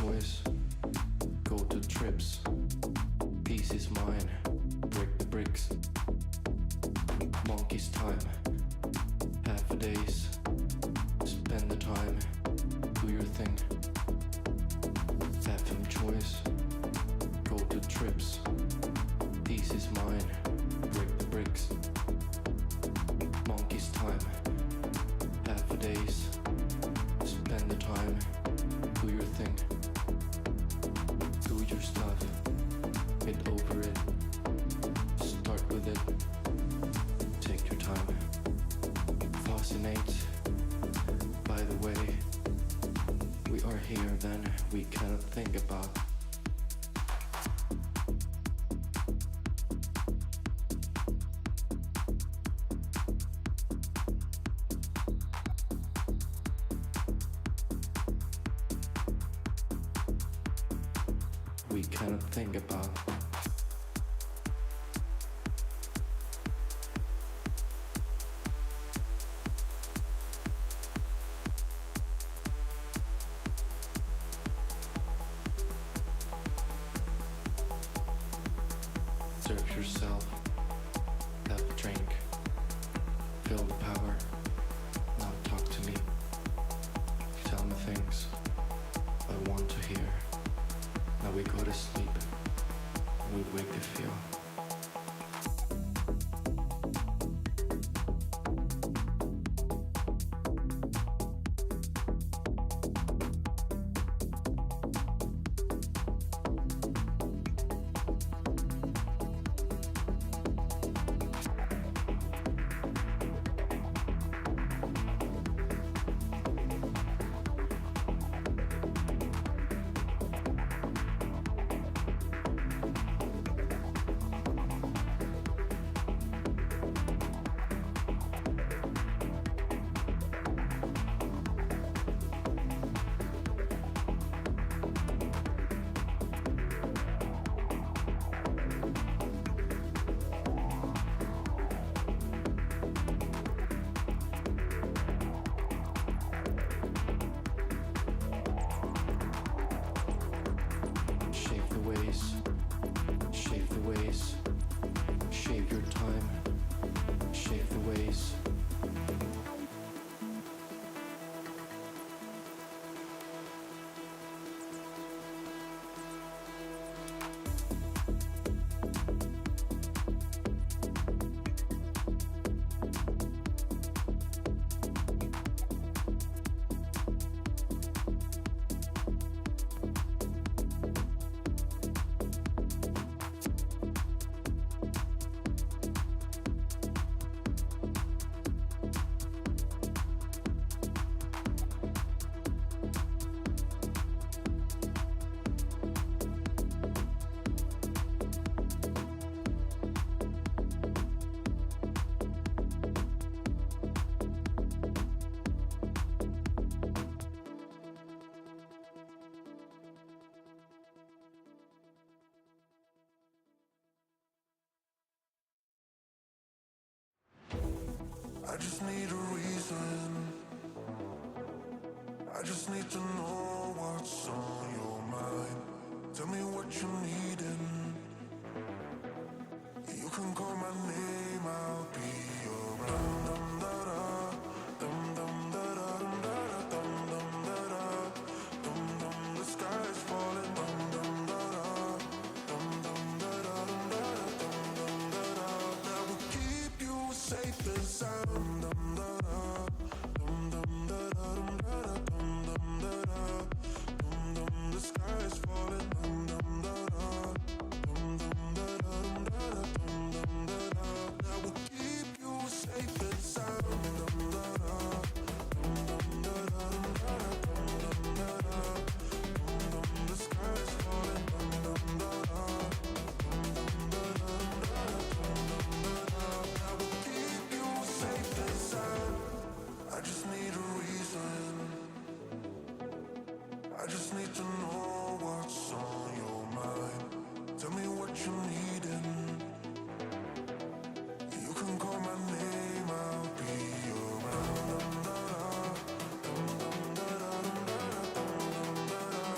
choice. Go to trips. Peace is mine. Break the bricks. Monkey's time. Half a days. Spend the time. Do your thing. FM choice. Go to trips. Peace is mine. Break the bricks. Monkey's time. Half a days. Spend the time. Do your thing. Do your stuff. Get over it. Start with it. Take your time. Fascinate. By the way, we are here then we cannot think about. We cannot think about. Serve yourself, have a drink, feel the power, now talk to me, tell me things I want to hear. Now we go to sleep, we wake to feel. I just need a reason. I just need to know what's on your mind. Tell me what you're needing. You can call my name, I'll be around. Dum da da, dum dum da da, dum da da, dum dum da da, dum dum. The sky is falling. Dum dum da da, dum dum da da, dum dum da da, that will keep you safe and sound. Dum da da, dum dum da da, dum dum da da, dum dum. The sky is falling. Dum dum da da, dum dum da da, dum da da, that will keep you safe and sound. Dum da da, dum dum da da, dum da da, dum dum. The sky is falling. Dum dum da da, dum dum da da, that will keep you safe and sound. I just need a reason. I just need to know what's on your mind. Tell me what you're needing. You can call my name, I'll be around. Dum da da, dum dum da da, dum da da,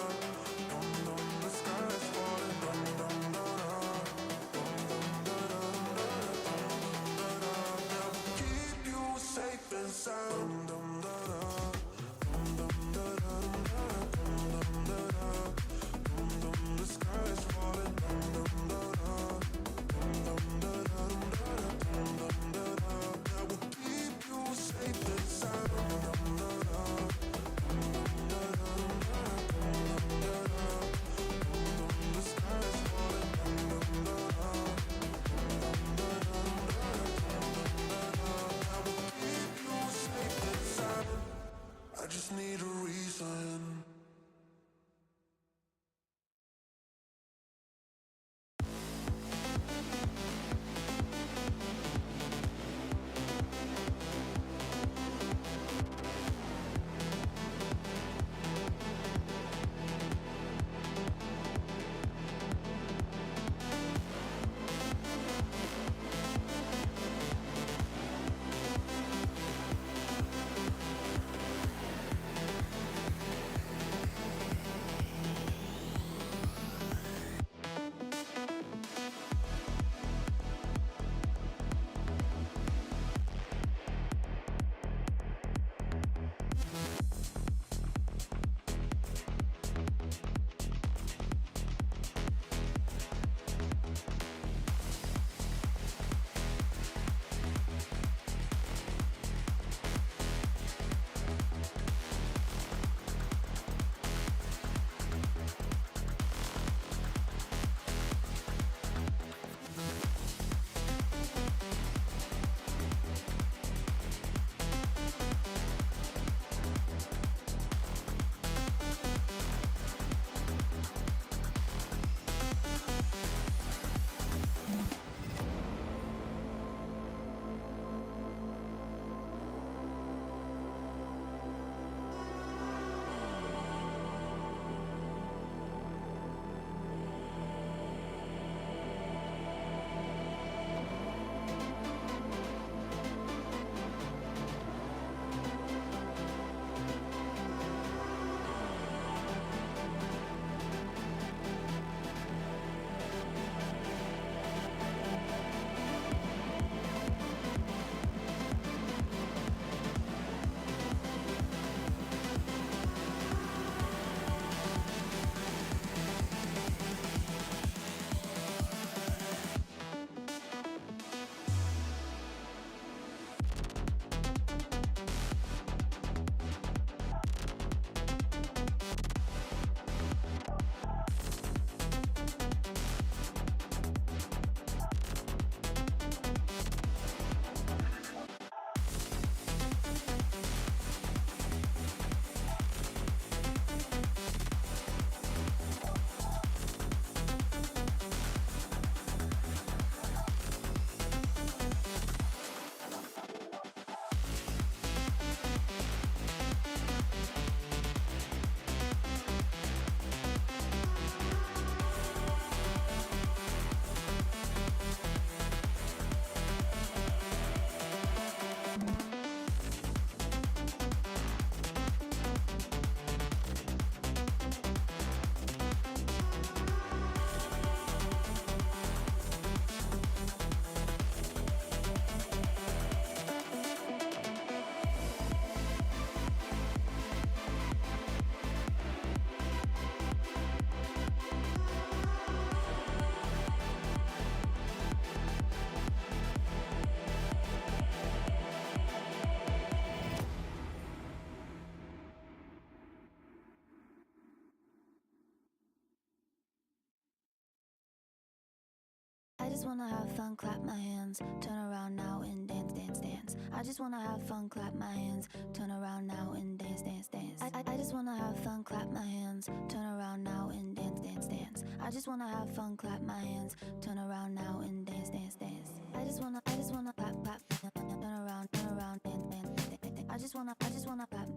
just wanna have fun, clap my hands, turn around now and dance, dance, dance. I just wanna have fun, clap my hands, turn around now and dance, dance, dance. I just wanna have fun, clap my hands, turn around now and dance, dance, dance. I just wanna have fun, clap my hands, turn around now and dance, dance, dance. I just wanna clap, clap, turn around, dance, dance, dance. I just wanna clap,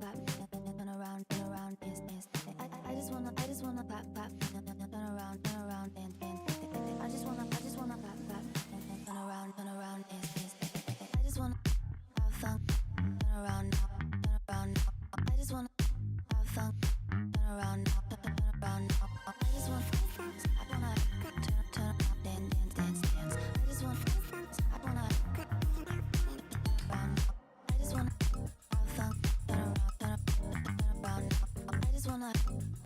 clap, turn around, dance, dance. I just wanna clap, clap, turn around, dance, dance. I just wanna clap, clap, turn around, dance, dance. I just wanna have fun, turn around now, turn around now. I just wanna have fun, turn around now, turn around now. I just wanna turn around, dance, dance, dance. I just wanna turn around now. I just wanna have fun, turn around now. I just wanna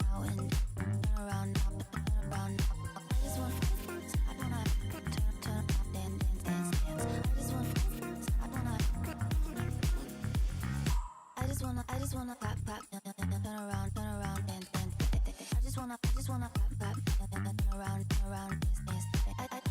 now and turn around now, turn around now. I just wanna turn around, dance, dance, dance. I just wanna clap, clap, turn around, dance, dance. I just wanna clap, clap, turn around, dance, dance. I just wanna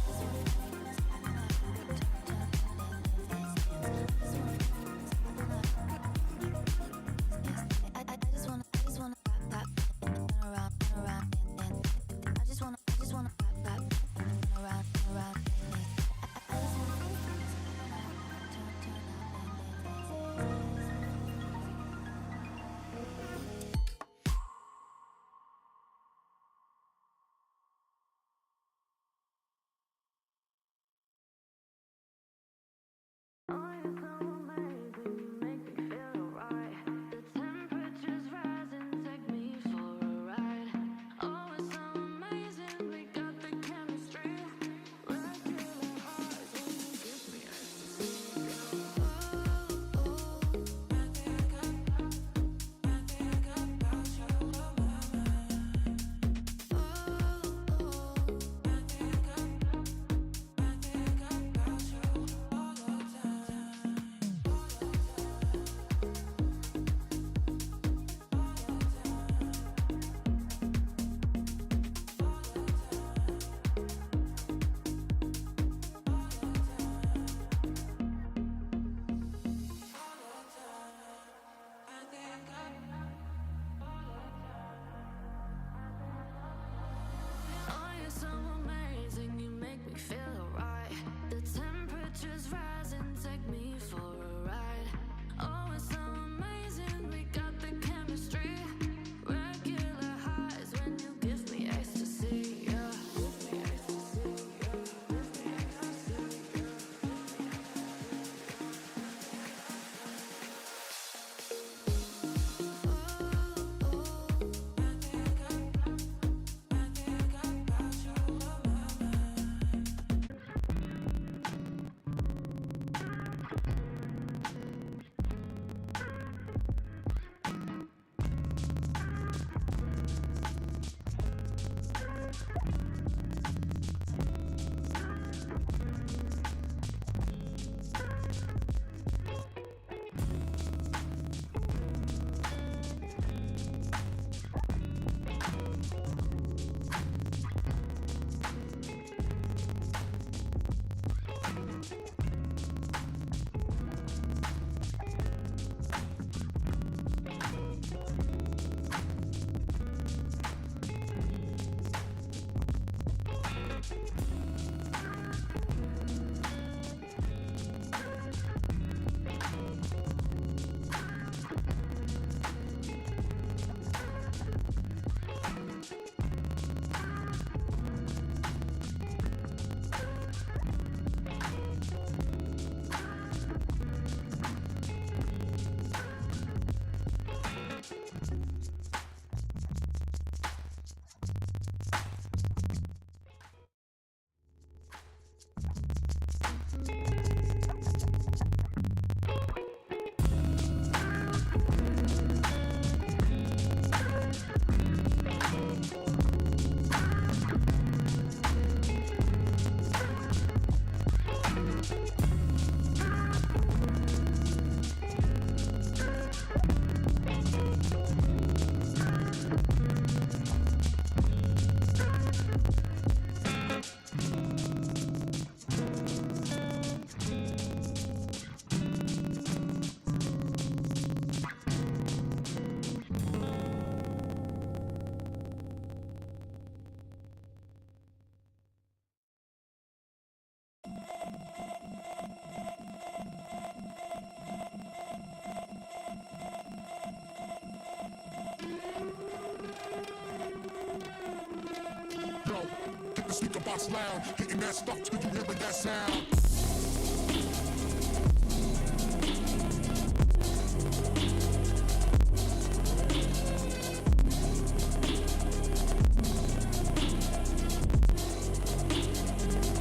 speaker box loud, hitting that stuff till you hearing that sound.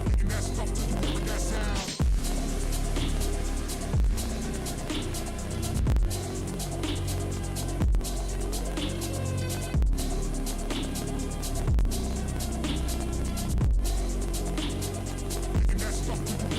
Hitting that stuff till you hearing that sound. Hitting that stuff till you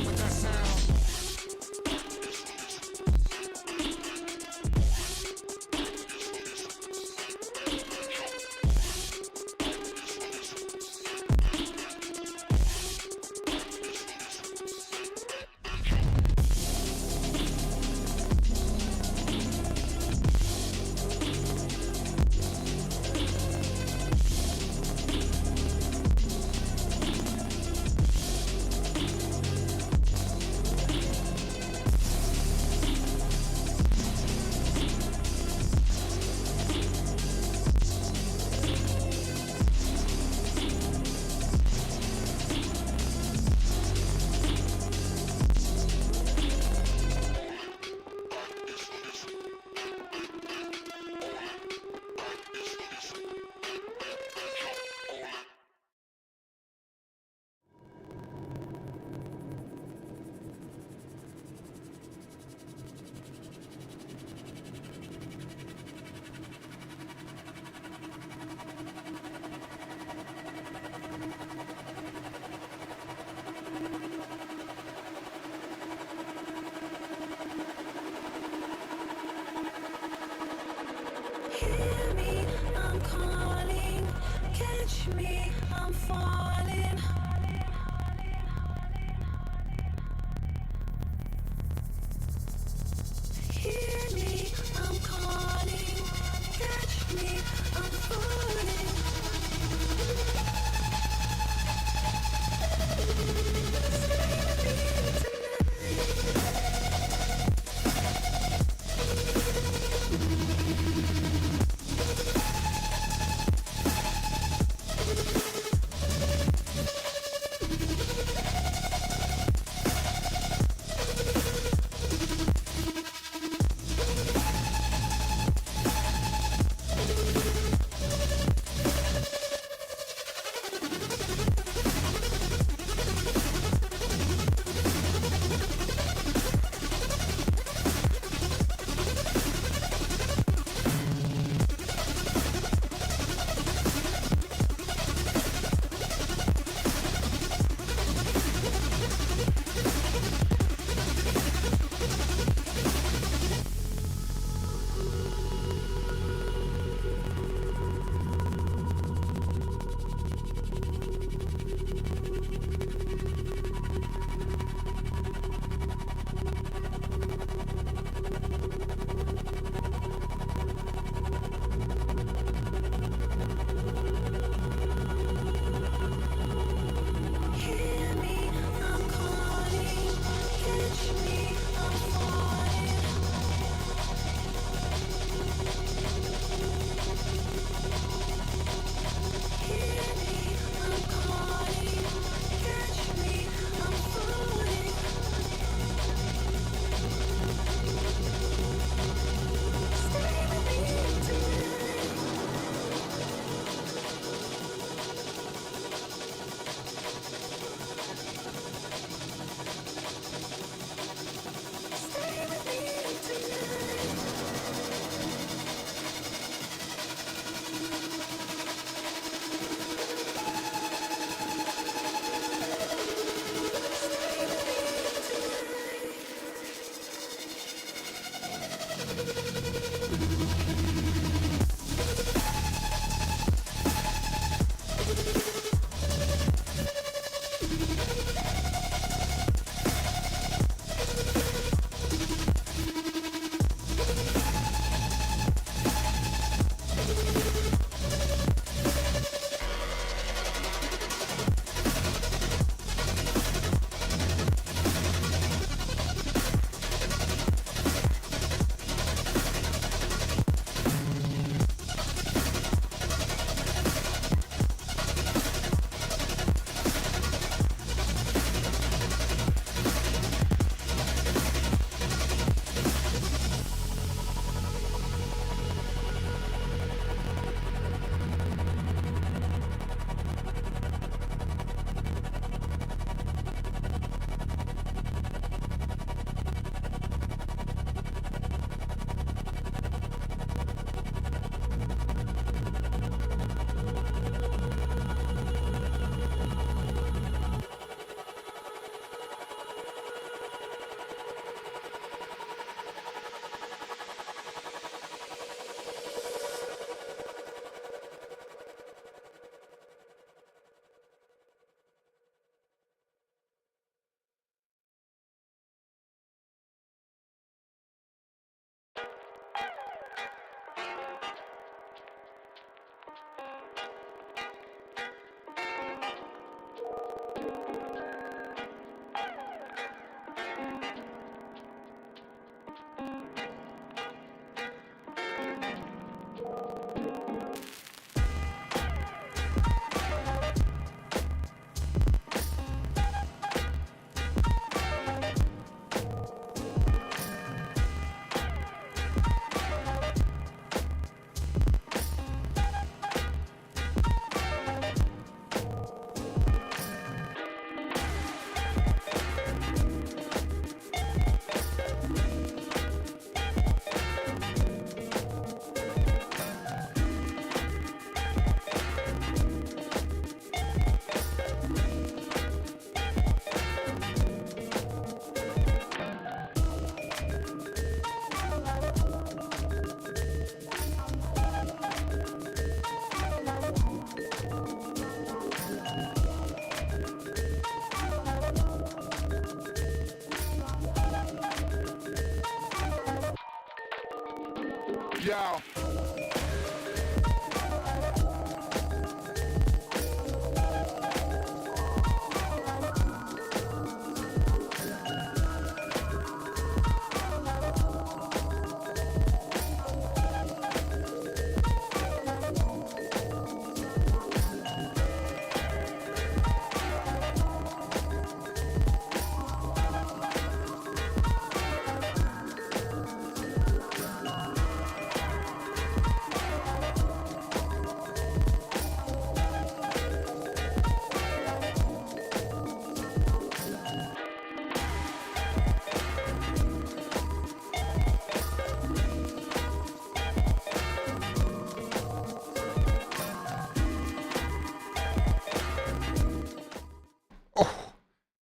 Ciao.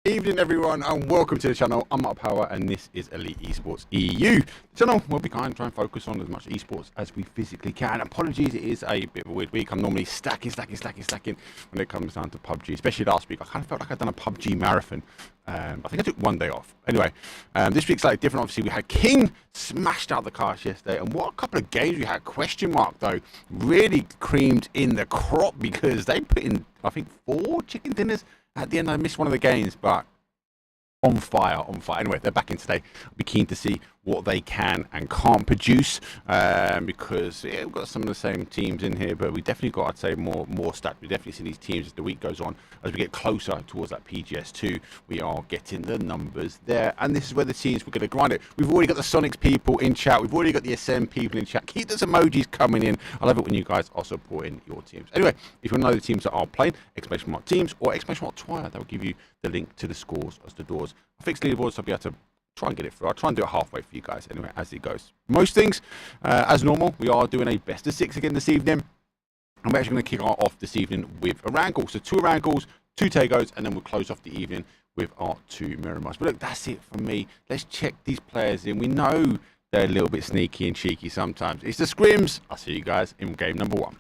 Evening everyone and welcome to the channel. I'm Mark Power and this is Elite Esports EU. The channel where we kind of try and focus on as much esports as we physically can. Apologies, it is a bit of a weird week. I'm normally stacking when it comes down to PUBG, especially last week. I kind of felt like I'd done a PUBG marathon. I think I took one day off. Anyway, this week's slightly different. Obviously, we had King smashed out the cast yesterday, and what a couple of games we had. Question mark though, really creamed in the crop because they put in, I think, 4 chicken dinners. At the end, I missed one of the games, but on fire. Anyway, they're back in today. I'll be keen to see what they can and can't produce because yeah, we've got some of the same teams in here, but we definitely got, I'd say, more stacked. We definitely see these teams as the week goes on. As we get closer towards that PGS2, we are getting the numbers there, and this is where the teams we're going to grind it. We've already got the Sonics people in chat. We've already got the ACEND people in chat. Keep those emojis coming in. I love it when you guys are supporting your teams. Anyway, if you want to know the teams that are playing, exclamation mark teams or exclamation mark Twilight, that will give you the link to the scores as the doors. I fixed leaderboards, so I'll be able to try and get it through. I'll try and do it halfway for you guys anyway as it goes. Most things, as normal, we are doing a best of 6 again this evening. And we're actually going to kick off this evening with a wrangle. So 2 wrangles, 2 Taegos, and then we'll close off the evening with our 2 Mirror. But look, that's it for me. Let's check these players in. We know they're a little bit sneaky and cheeky sometimes. It's the Scrims. I'll see you guys in game number 1.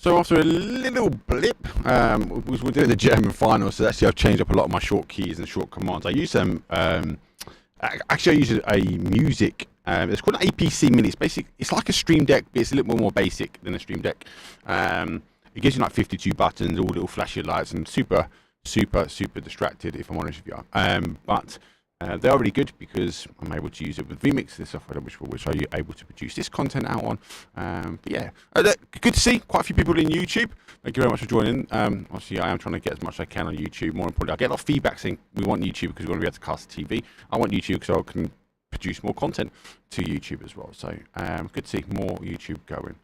So after a little blip, we're doing the German final, so actually I've changed up a lot of my short keys and short commands. I use them, actually I use a music, it's called an APC Mini. It's like a Stream Deck, but it's a little bit more basic than a Stream Deck. It gives you like 52 buttons, all little flashy lights, and super distracted if I'm honest with you. But they are really good because I'm able to use it with vMix, the software which are able to produce this content out on. But yeah, good to see quite a few people in YouTube. Thank you very much for joining. Obviously, I am trying to get as much as I can on YouTube. More importantly, I get a lot of feedback saying we want YouTube because we want to be able to cast TV. I want YouTube because I can produce more content to YouTube as well. So good to see more YouTube going.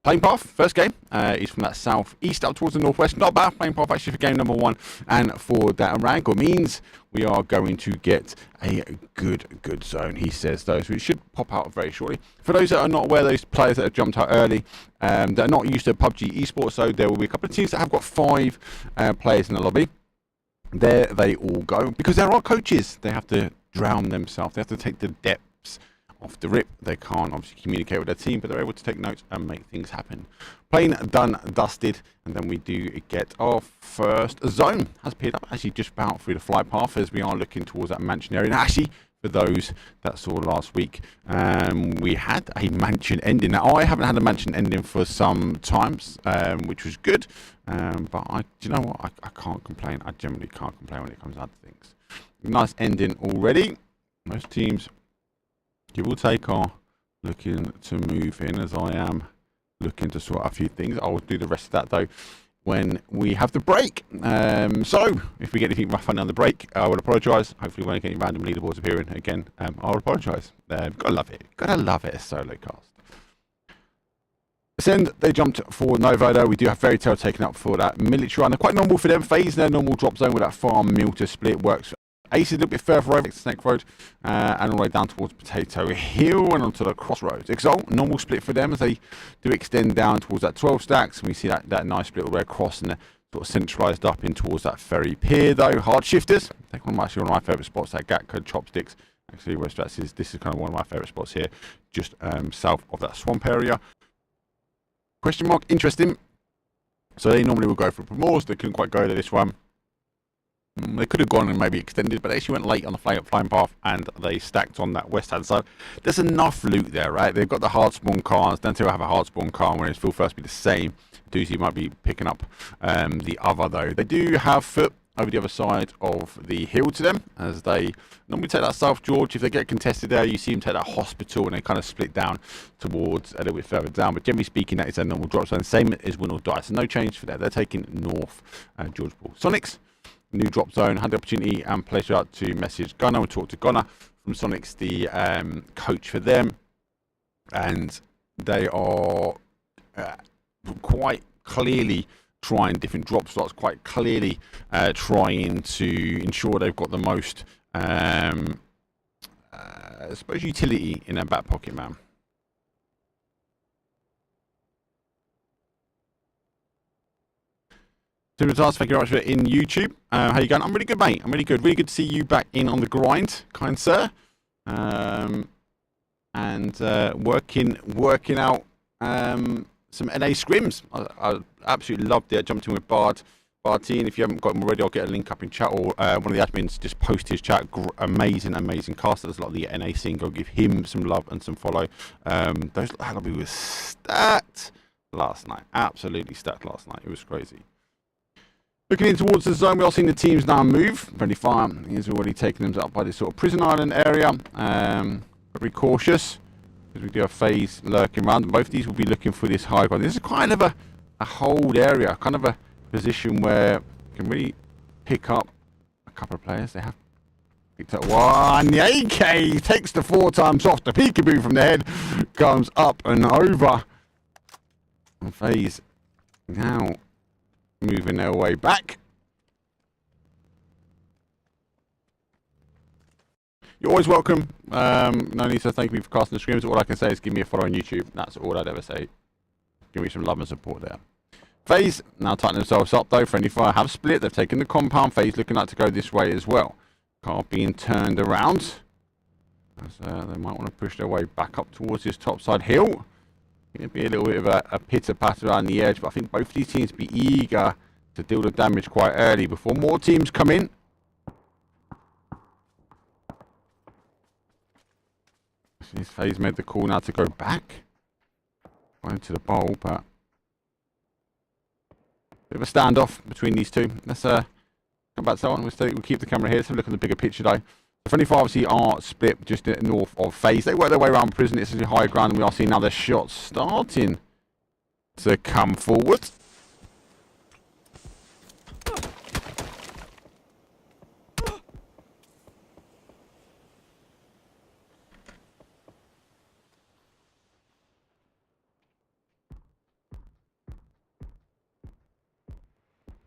Playing path, first game, is from that southeast up towards the northwest. Not bad playing path actually for game number 1. And for that wrangle means we are going to get a good zone, he says, though. So it should pop out very shortly. For those that are not aware, those players that have jumped out early, that are not used to PUBG Esports, so there will be a couple of teams that have got 5 players in the lobby. There they all go. Because there are coaches, they have to drown themselves. They have to take the depths off the rip. They can't obviously communicate with their team, but they're able to take notes and make things happen. Plain done, dusted, and then we do get our first zone. Has appeared up, actually just about through the flight path as we are looking towards that mansion area. And actually, for those that saw last week. We had a mansion ending. Now, I haven't had a mansion ending for some times, which was good. But do you know what? I can't complain. I generally can't complain when it comes down to things. Nice ending already. Most teams, give or take, are looking to move in, as I am looking to sort out a few things. I will do the rest of that though when we have the break. So if we get anything rough on the break, I will apologise. Hopefully we won't get any random leaderboards appearing again. I'll apologise. Gotta love it. Gotta love it, a solo cast. ACEND, they jumped for Novo though. We do have Fairy Tail taken up for that military run. They're quite normal for them. Faze, their normal drop zone with that farm mill to split works. ACEND a little bit further over to Snake Road and all the way down towards Potato Hill and onto the Crossroads. Exalt, normal split for them as they do extend down towards that 12 stacks. And we see that nice split all the way across and sort of centralised up in towards that ferry pier though. Hard shifters, I think one of my favourite spots, that Gatco Chopsticks. Actually, West Strats this is kind of one of my favourite spots here, just south of that swamp area. Question mark, interesting. So they normally will go for Primors. They couldn't quite go to this one. They could have gone and maybe extended, but they actually went late on the flying path and they stacked on that west hand side. There's enough loot there, right? They've got the hard spawn cars. Don't have a hard spawn car when it's full first be the same. Doozy might be picking up the other though. They do have foot over the other side of the hill to them as they normally take that South George. If they get contested there, you see them take that hospital and they kind of split down towards a little bit further down. But generally speaking, that is a normal drop zone. Same as Win or Die. So no change for that. They're taking North George Bull. Sonics, new drop zone. Had the opportunity and pleasure to message Gunnar and talk to Gunnar from Sonics, the coach for them. And they are quite clearly trying different drop slots, quite clearly trying to ensure they've got the most, I suppose, utility in their back pocket, man. Thank you very much for it in YouTube. How you going? I'm really good, mate. I'm really good. Really good to see you back in on the grind, kind sir. And working out some NA scrims. I absolutely loved it. I jumped in with Bard T, and if you haven't got him already, I'll get a link up in chat, or one of the admins just post his chat. Amazing cast. There's a lot of the NA scene. Go give him some love and some follow. Those lobby was stacked last night. Absolutely stacked last night. It was crazy. Looking in towards the zone, we are seeing the teams now move. Friendly fire is already taking them up by this sort of prison island area. Very cautious, because we do have Faze lurking around. Both of these will be looking for this high ground. This is kind of a hold area, kind of a position where you can really pick up a couple of players. They have picked up one. The AK takes the 4 times off. The peekaboo from the head comes up and over. And Faze now moving their way back. You're always welcome. No need to thank me for casting the scrims. All I can say is give me a follow on YouTube. That's all I'd ever say. Give me some love and support there. Faze now tightening themselves up though. Friendly fire have split. They've taken the compound. Faze looking like to go this way as well. Car being turned around. As, they might want to push their way back up towards this topside hill. It'll be a little bit of a pitter-patter around the edge, but I think both of these teams be eager to deal the damage quite early before more teams come in. This Faze made the call now to go back. Going to the bowl, but bit of a standoff between these two. Let's come back to that one. We'll keep the camera here. Let's have a look at the bigger picture though. The 25 obviously are split just north of Faze. They work their way around prison. It's a high ground, and we are seeing now their shots starting to come forward.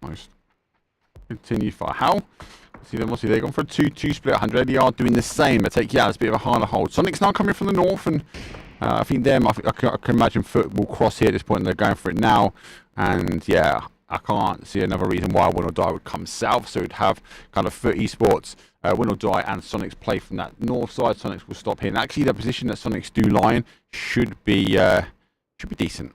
Nice. Continue for HOWL. See them, obviously they've gone for a 2-2 split. 100 they are doing the same. They take, yeah, it's a bit of a harder hold. Sonic's now coming from the north, and I think I can imagine Foot will cross here at this point, and they're going for it now. And yeah, I can't see another reason why Win or Die would come south. So we'd have kind of Foot Esports, Win or Die, and Sonics play from that north side. Sonics will stop here, and actually the position that Sonics do lie in should be decent.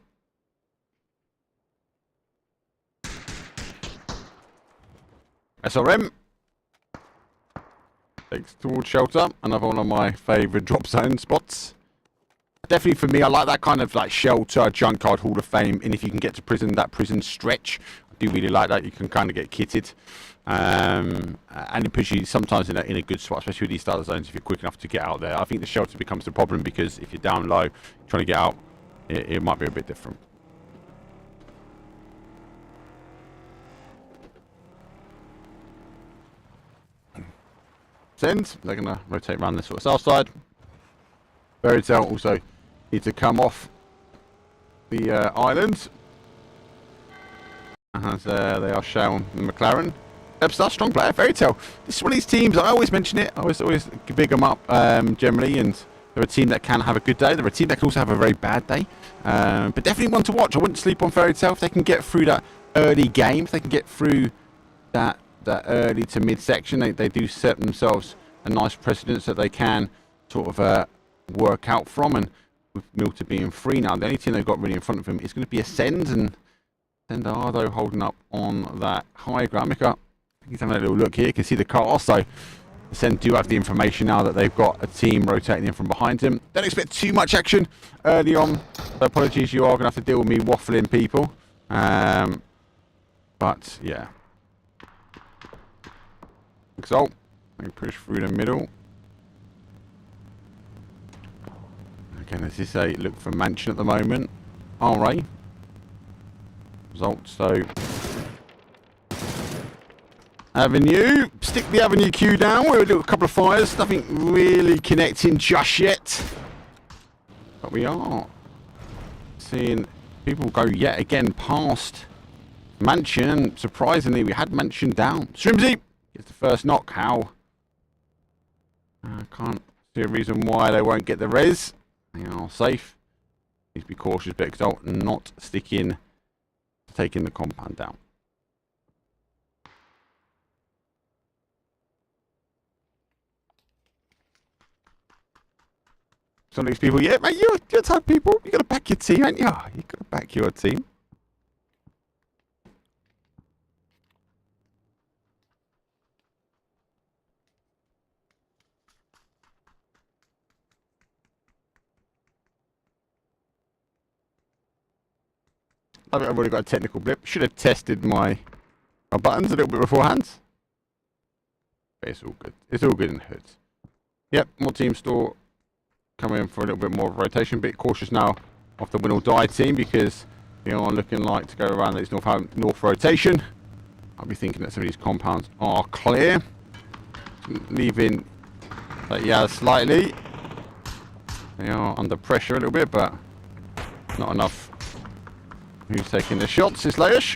SRM Takes towards shelter. Another one of my favourite drop zone spots. Definitely for me, I like that kind of like shelter, junkyard, Hall of Fame. And if you can get to prison, that prison stretch, I do really like that. You can kind of get kitted. And it puts you sometimes in a good spot, especially with these starter zones, if you're quick enough to get out there. I think the shelter becomes the problem because if you're down low, trying to get out, it might be a bit different. ACEND, they're going to rotate around this sort of south side. Faze Clan also need to come off the island. As they are shown McLaren. Webster, strong player, Faze Clan. This is one of these teams, I always mention it, I always big them up generally, and they're a team that can have a good day. They're a team that can also have a very bad day. But definitely one to watch. I wouldn't sleep on Faze Clan. If they can get through that early game, if they can get through that early to mid section, they do set themselves a nice precedence that they can sort of work out from. And with Milta being free now, the only team they've got really in front of them is going to be ACEND, and ACEND are though holding up on that high ground. Mika, he's having a little look here. You can see the car, so ACEND do have the information now that they've got a team rotating in from behind him. Don't expect too much action early on, so apologies, you are going to have to deal with me waffling people. But yeah, Exalt, they push through the middle. Again, this is a look for Mansion at the moment. Alright. Exalt, so Avenue, stick the Avenue queue down. We'll do a couple of fires, nothing really connecting just yet. But we are seeing people go yet again past Mansion. Surprisingly, we had Mansion down. Strimsy gets the first knock. How? I can't see a reason why they won't get the res. They are safe. Need to be cautious, but Exalt not sticking, taking the compound down. Some of these people, yeah, mate, you're the type of people, you got to back your team, ain't you? You got to back your team. I've already got a technical blip. Should have tested my buttons a little bit beforehand. But it's all good. It's all good in the hood. Yep, more team store. Coming in for a little bit more of a rotation. Bit cautious now of the win or die team because they are looking like to go around this north rotation. I'll be thinking that some of these compounds are clear. Leaving that yeah slightly. They are under pressure a little bit, but not enough. Who's taking the shots? It's Laish.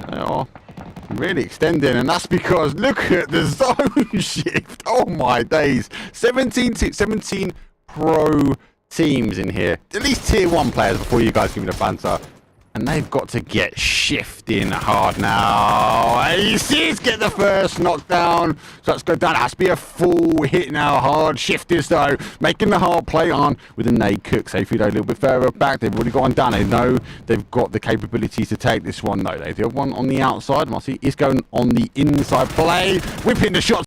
They are really extending, and that's because look at the zone shift. Oh my days. 17 pro teams in here. At least tier 1 players before you guys give me the banter. And they've got to get shifting hard now. Aces get the first knockdown. So let's go down. It has to be a full hit now. Hard shifters though. Making the hard play on with a nade cook. Safely though, a little bit further back. They've already got one down. They know they've got the capabilities to take this one though. They do have one on the outside. Marcy is going on the inside play. Whipping the shots.